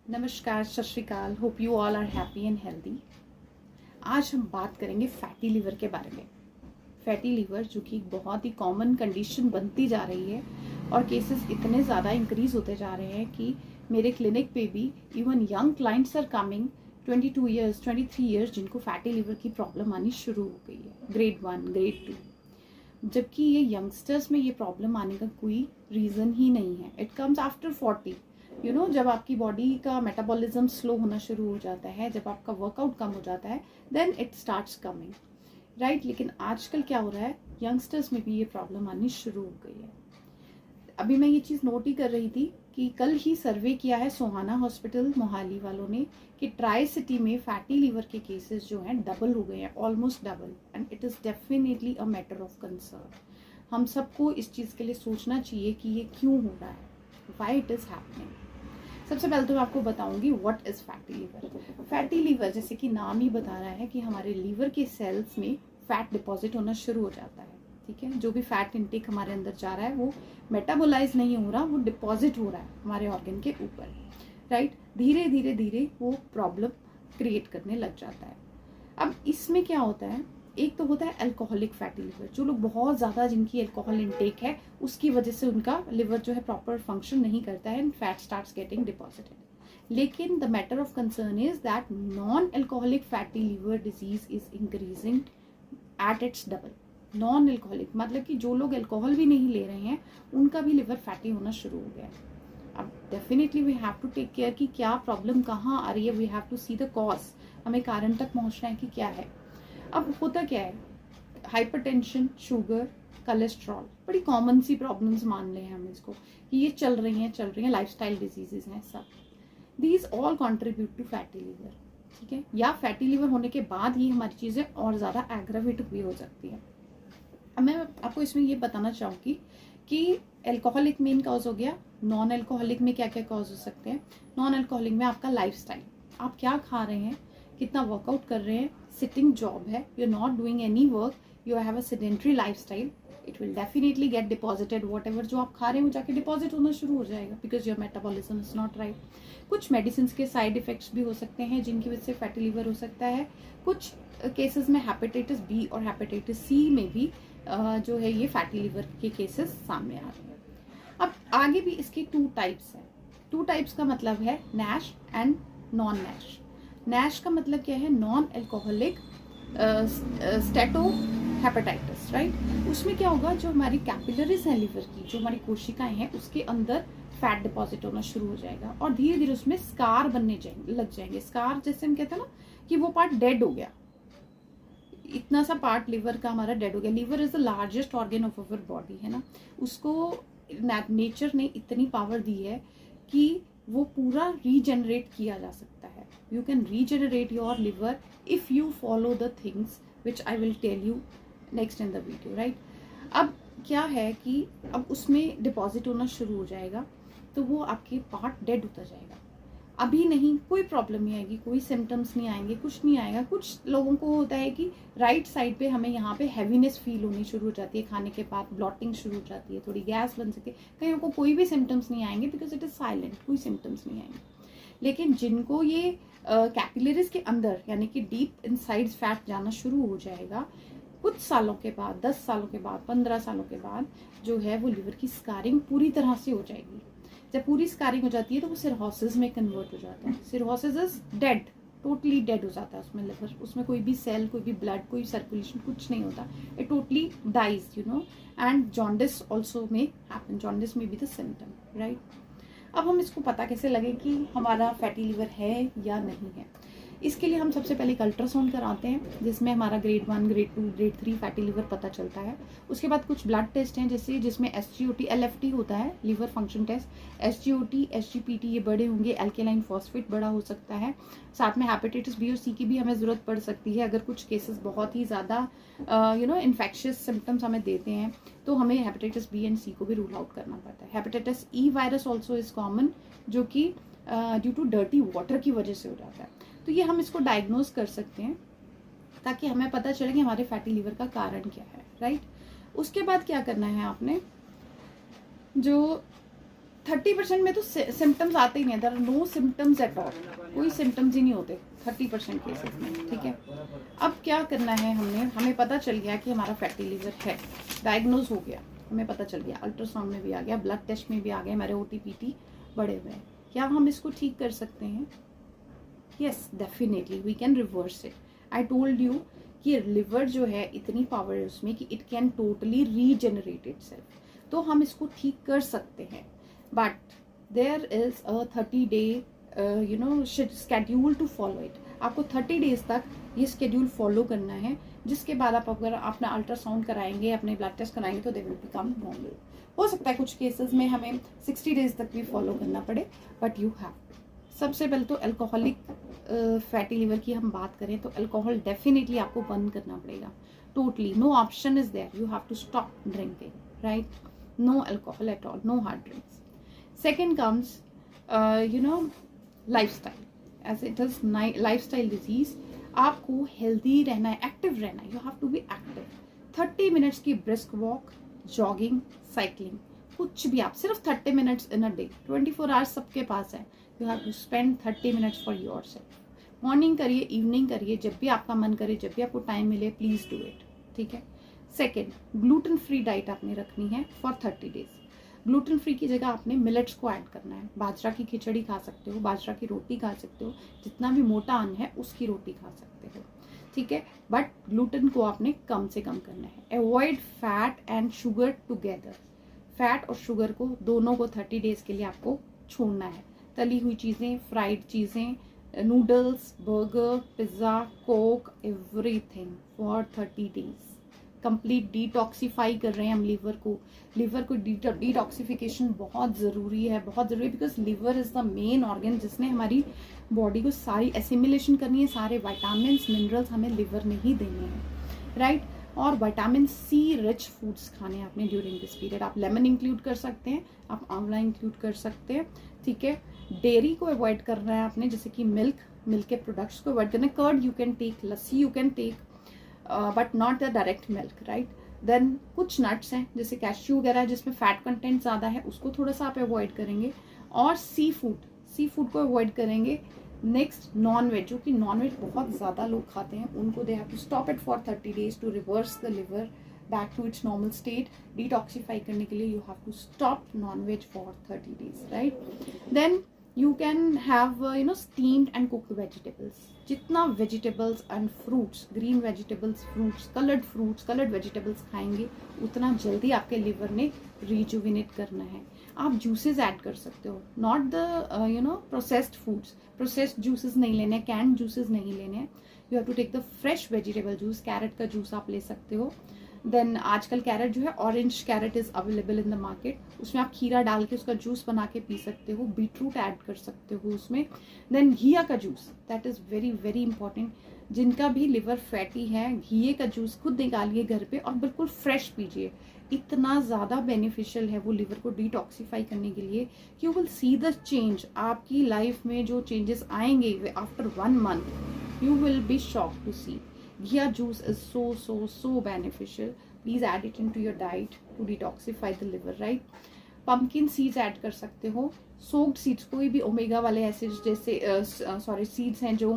नमस्कार, सत श्री अकाल। Hope you all are happy and healthy. आज हम बात करेंगे फैटी लीवर के बारे में। फैटी लीवर जो कि एक बहुत ही कॉमन कंडीशन बनती जा रही है और केसेस इतने ज़्यादा इंक्रीज होते जा रहे हैं कि मेरे क्लिनिक पे भी even young clients are coming 22 years 23 years जिनको फैटी लीवर की प्रॉब्लम आनी शुरू हो गई है, ग्रेड 1 ग्रेड 2। जबकि ये यंगस्टर्स में ये प्रॉब्लम आने का कोई रीज़न ही नहीं है। It comes after 40। जब आपकी बॉडी का मेटाबॉलिज्म स्लो होना शुरू हो जाता है, जब आपका वर्कआउट कम हो जाता है, then it starts coming, right. लेकिन आजकल क्या हो रहा है, यंगस्टर्स में भी ये प्रॉब्लम आनी शुरू हो गई है। अभी मैं ये चीज़ नोट ही कर रही थी कि कल ही सर्वे किया है सोहाना हॉस्पिटल मोहाली वालों ने कि ट्राई सिटी में फैटी लीवर के केसेस जो हैं डबल हो गए हैं, almost double. And it is definitely a matter of concern. हम सबको इस चीज़ के लिए सोचना चाहिए कि ये क्यों हो रहा है, व्हाई इट इज़ हैपनिंग। सबसे पहले तो मैं आपको बताऊंगी what is fatty liver. Fatty liver जैसे कि नाम ही बता रहा है कि हमारे लीवर के सेल्स में फैट डिपॉजिट होना शुरू हो जाता है, ठीक है। जो भी फैट इनटेक हमारे अंदर जा रहा है वो मेटाबोलाइज नहीं हो रहा, वो डिपॉजिट हो रहा है हमारे ऑर्गन के ऊपर, राइट। धीरे धीरे धीरे वो प्रॉब्लम क्रिएट करने लग जाता है। अब इसमें क्या होता है, एक तो होता है अल्कोहलिक फैटी लिवर। जो लोग बहुत ज़्यादा जिनकी अल्कोहल इनटेक है उसकी वजह से उनका लिवर जो है प्रॉपर फंक्शन नहीं करता है and fat starts getting deposited. लेकिन the matter of concern is that non alcoholic fatty liver disease is increasing at its double. Non alcoholic मतलब कि जो लोग अल्कोहल भी नहीं ले रहे हैं उनका भी लिवर फैटी होना शुरू हो गया है। अब definitely we have to take care कि क्या प्रॉब्लम कहाँ आ रही है। We have to see the cause, हमें कारण तक पहुँचना है कि क्या है। अब होता क्या है, हाइपरटेंशन, शुगर, कोलेस्ट्रॉल, बड़ी कॉमन सी प्रॉब्लम्स मान लें हम इसको कि ये चल रही हैं, लाइफस्टाइल डिजीजेज हैं सब। These all contribute to fatty liver, ठीक है। या फैटी लीवर होने के बाद ही हमारी चीज़ें और ज़्यादा एग्रावेट भी हो सकती है। अब मैं आपको इसमें ये बताना चाहूँगी कि एल्कोहलिक मेन कॉज हो गया, नॉन एल्कोहलिक में क्या क्या कॉज हो सकते हैं। नॉन एल्कोहलिक में आपका लाइफस्टाइल, आप क्या खा रहे हैं, कितना वर्कआउट कर रहे हैं, सिटिंग जॉब है, you are not doing any work, you have a sedentary lifestyle, it will definitely get deposited. Whatever जो आप खा रहे हैं वो जाके डिपॉजिट होना शुरू हो जाएगा because your metabolism is not right. कुछ मेडिसिन के साइड इफेक्ट्स भी हो सकते हैं जिनकी वजह से फैटी लीवर हो सकता है। कुछ केसेस में हेपेटाइटिस बी और हेपेटाइटिस सी में भी जो है ये फैटी लीवर के केसेस सामने आ रहे हैं। अब आगे भी इसके टू टाइप्स हैं। टू टाइप्स का मतलब है Nash and non Nash. Nash का मतलब क्या है, नॉन एल्कोहलिक स्टेटो हेपेटाइटिस, राइट। उसमें क्या होगा, जो हमारी कैपिलरीज हैं लिवर की, जो हमारी कोशिकाएं हैं, उसके अंदर फैट डिपॉजिट होना शुरू हो जाएगा और धीरे धीरे उसमें स्कार बनने लग जाएंगे। स्कार जैसे हम कहते हैं ना कि वो पार्ट डेड हो गया, इतना सा पार्ट लिवर का हमारा डेड हो गया। Liver is the largest organ of our body, है ना। उसको नेचर ने इतनी पावर दी है कि वो पूरा रीजनरेट किया जा सकता है। You can regenerate your liver if you follow the things which I will tell you next in the video, right. अब क्या है कि अब उसमें डिपॉजिट होना शुरू हो जाएगा तो वो आपके पार्ट डेड होता जाएगा। अभी नहीं, कोई प्रॉब्लम नहीं आएगी, कोई सिम्टम्स नहीं आएंगे, कुछ नहीं आएगा। कुछ लोगों को होता है कि राइट साइड पे हमें यहाँ पे हैवीनेस फील होनी शुरू हो जाती है, खाने के बाद ब्लॉटिंग शुरू हो जाती है, थोड़ी गैस बन सके। कईयों को कोई भी सिम्टम्स नहीं आएंगे बिकॉज इट इज साइलेंट, कोई सिम्टम्स नहीं आएंगे। लेकिन जिनको ये कैपिलरीज के अंदर यानी कि डीप इनसाइड फैट जाना शुरू हो जाएगा, कुछ सालों के बाद, 10 सालों के बाद, 15 सालों के बाद जो है वो लिवर की स्कारिंग पूरी तरह से हो जाएगी। जब पूरी स्कारिंग हो जाती है तो वो सिरहोसिस में कन्वर्ट हो जाता है। Cirrhosis is dead, totally dead हो जाता है उसमें लिवर। उसमें कोई भी सेल, कोई भी ब्लड, कोई सर्कुलेशन, कुछ नहीं होता। It totally dies, and jaundice also में हैपन। जॉन्डिस में भी द सिम्टम, राइट। अब हम इसको पता कैसे लगे कि हमारा फैटी लिवर है या नहीं है। इसके लिए हम सबसे पहले एक अल्ट्रासाउंड कराते हैं जिसमें हमारा grade 1, grade 2, grade 3 fatty liver पता चलता है। उसके बाद कुछ ब्लड टेस्ट हैं जैसे जिसमें SGOT, LFT होता है, liver function test. SGOT, SGPT ये बड़े होंगे, एल्केलाइन फॉस्फेट बड़ा हो सकता है। साथ में हेपेटाइटिस बी और सी की भी हमें ज़रूरत पड़ सकती है। अगर कुछ केसेस बहुत ही ज़्यादा इन्फेक्शियस सिम्टम्स हमें देते हैं तो हमें हेपेटाइटिस बी एंड सी को भी रूल आउट करना पड़ता है। Hepatitis E virus also is common, जो कि ड्यू टू डर्टी वाटर की वजह से हो जाता है। तो ये हम इसको डायग्नोज कर सकते हैं ताकि हमें पता चले कि हमारे फैटी लिवर का कारण क्या है, राइट। उसके बाद क्या करना है, आपने जो 30% में तो सिम्टम्स आते ही नहीं, there are no symptoms at all, कोई सिम्टम्स ही नहीं होते 30% केसेस में, ठीक है। अब क्या करना है, हमें पता चल गया कि हमारा फैटी लिवर है, डायग्नोज हो गया, हमें पता चल गया, अल्ट्रासाउंड में भी आ गया, ब्लड टेस्ट में भी आ गया, हमारे OTPT बढ़े हुए हैं। क्या हम इसको ठीक कर सकते हैं? Yes, definitely we can reverse it. I told you कि लिवर जो है इतनी पावर है उसमें कि it can totally regenerate itself, तो हम इसको ठीक कर सकते हैं। But there is a 30-day schedule to follow it. आपको 30 डेज तक ये स्केड्यूल फॉलो करना है, जिसके बाद आप अगर अपना अल्ट्रासाउंड कराएंगे, अपने ब्लड टेस्ट कराएंगे, तो दे विल बिकम नॉर्मल। हो सकता है कुछ केसेस में हमें 60 डेज तक भी फॉलो करना पड़े, बट यू हैव। सबसे पहले तो अल्कोहलिक फैटी लिवर की हम बात करें तो अल्कोहल डेफिनेटली आपको बंद करना पड़ेगा, totally, no option is there, you have to stop drinking, right? No alcohol at all, no hard drinks. Second comes lifestyle, as it is lifestyle disease. आपको हेल्दी रहना है, एक्टिव रहना है, you have to be active. 30 minutes की brisk walk, jogging, cycling, कुछ भी, आप सिर्फ 30 minutes in a day, 24 hours सबके पास है, you have to spend 30 minutes for your self. Morning करिए, इवनिंग करिए, जब भी आपका मन करे, जब भी आपको टाइम मिले, प्लीज डू इट, ठीक है। सेकेंड, ग्लूटेन फ्री डाइट आपने रखनी है फॉर 30 डेज। ग्लूटेन फ्री की जगह आपने मिलेट्स को ऐड करना है, बाजरा की खिचड़ी खा सकते हो, बाजरा की रोटी खा सकते हो, जितना भी मोटा अन्न है उसकी रोटी खा सकते हो, ठीक है। बट ग्लूटेन को आपने कम से कम करना है। Avoid fat and sugar together, fat और शुगर को दोनों को 30 डेज के लिए आपको छोड़ना है। तली हुई चीज़ें, फ्राइड चीज़ें, noodles, burger, pizza, Coke, everything for 30 days. Complete detoxify कर रहे हैं हम लिवर को डिटॉक्सिफिकेशन बहुत ज़रूरी है, बहुत ज़रूरी है, because liver is the main organ जिसने हमारी बॉडी को सारी एसिमिलेशन करनी है, सारे विटामिन्स, मिनरल्स हमें लिवर में ही देने हैं, राइट? और विटामिन C रिच फूड्स खाने हैं आपने ड्यूरिंग दिस पीरियड। आप लेमन इंक्लूड कर सकते हैं, आप आंवला इंक्लूड कर सकते हैं, ठीक है। डेयरी को अवॉइड करना है आपने, जैसे कि मिल्क के प्रोडक्ट्स को अवॉइड करना है। Curd you can take, lassi you can take, but not the direct milk, right? Then कुछ नट्स हैं जैसे कैश्यू वगैरह जिसमें फैट कंटेंट ज़्यादा है, उसको थोड़ा सा आप अवॉइड करेंगे। और सी फूड को अवॉइड करेंगे। नेक्स्ट, नॉन वेज, जो कि नॉन वेज बहुत ज़्यादा लोग खाते हैं, उनको they have to stop it for 30 days to reverse the liver back to its normal state. Detoxify करने के लिए you have to stop non veg for 30 days, right? Then you can have steamed and cooked vegetables. जितना vegetables and fruits, green vegetables, fruits, colored vegetables खाएंगे, उतना जल्दी आपके liver ने rejuvenate करना है। आप juices ऐड कर सकते हो, not the processed foods, processed juices नहीं लेने, canned juices नहीं लेने। You have to take the fresh vegetable juice, carrot का जूस आप ले सकते हो। देन आजकल कैरेट जो है, orange carrot is available in the market, उसमें आप खीरा डाल के उसका जूस बना के पी सकते हो, बीटरूट ऐड कर सकते हो उसमें। देन घिया का juice, that is very very important. जिनका भी लिवर फैटी है, घिये का जूस खुद निकालिए घर पे और बिल्कुल फ्रेश पीजिए, इतना ज़्यादा बेनिफिशियल है वो लिवर को डिटॉक्सीफाई करने के लिए। You will see the change, आपकी लाइफ में जो चेंजेस आएंगे after 1 month, you will be shock to see. Ghee juice is so beneficial. Please add it into your diet to detoxify the liver, right? Pumpkin seeds add कर सकते हो, soaked seeds, कोई भी omega वाले acids जैसे seeds हैं जो